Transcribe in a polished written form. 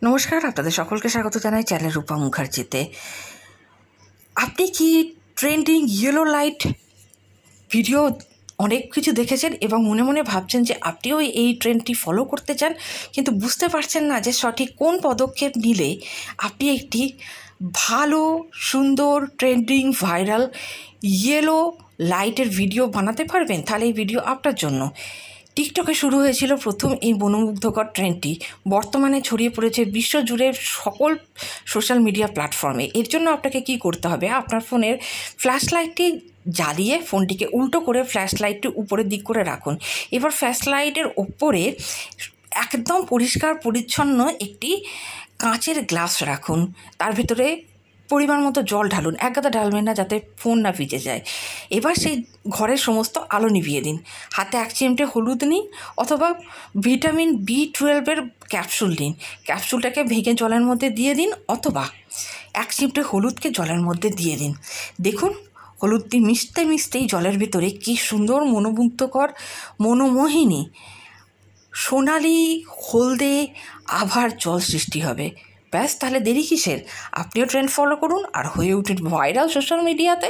নমস্কার, আপনাদের সকলকে স্বাগত জানাই চ্যানেল রূপা মুখার্জিতে। আপনি কি ট্রেন্ডিং ইয়েলো লাইট ভিডিও অনেক কিছু দেখেছেন এবং মনে মনে ভাবছেন যে আপনিও এই ট্রেন্ডটি ফলো করতে চান, কিন্তু বুঝতে পারছেন না যে সঠিক কোন পদক্ষেপ নিলে আপনি একটি ভালো, সুন্দর, ট্রেন্ডিং, ভাইরাল ইয়েলো লাইটের ভিডিও বানাতে পারবেন? তাহলে এই ভিডিও আপনার জন্য। টিকটকে শুরু হয়েছিল প্রথম এই মনোমুগ্ধকর ট্রেন্ডটি, বর্তমানে ছড়িয়ে পড়েছে বিশ্বজুড়ে সকল সোশ্যাল মিডিয়া প্ল্যাটফর্মে। এর জন্য আপনাকে কি করতে হবে? আপনার ফোনের ফ্ল্যাশ লাইটটি জ্বালিয়ে ফোনটিকে উল্টো করে ফ্ল্যাশ লাইটটি উপরের দিক করে রাখুন। এবার ফ্ল্যাশ লাইটের ওপরে একদম পরিষ্কার পরিচ্ছন্ন একটি কাঁচের গ্লাস রাখুন, তার ভেতরে পরিমাণ মতো জল ঢালুন, একগাদা ঢালবেন না যাতে ফোন না ভিজে যায়। এবার সেই ঘরের সমস্ত আলো নিভিয়ে দিন। হাতে 1 চিমটে হলুদ নিন অথবা ভিটামিন B12 ক্যাপসুল নিন। ক্যাপসুলটাকে ভেঙে জলের মধ্যে দিয়ে দিন অথবা 1 চিমটে হলুদকে জলের মধ্যে দিয়ে দিন। দেখুন হলুদটি মিশতে মিশতেই জলের ভিতরে কী সুন্দর মনোমুগ্ধকর, মনোমোহিনী সোনালি হলদে আভার জল সৃষ্টি হবে। ব্যাস, তাহলে দেরি কিসের? আপনিও ট্রেন্ড ফলো করুন আর হয়ে উঠুন ভাইরাল সোশ্যাল মিডিয়াতে।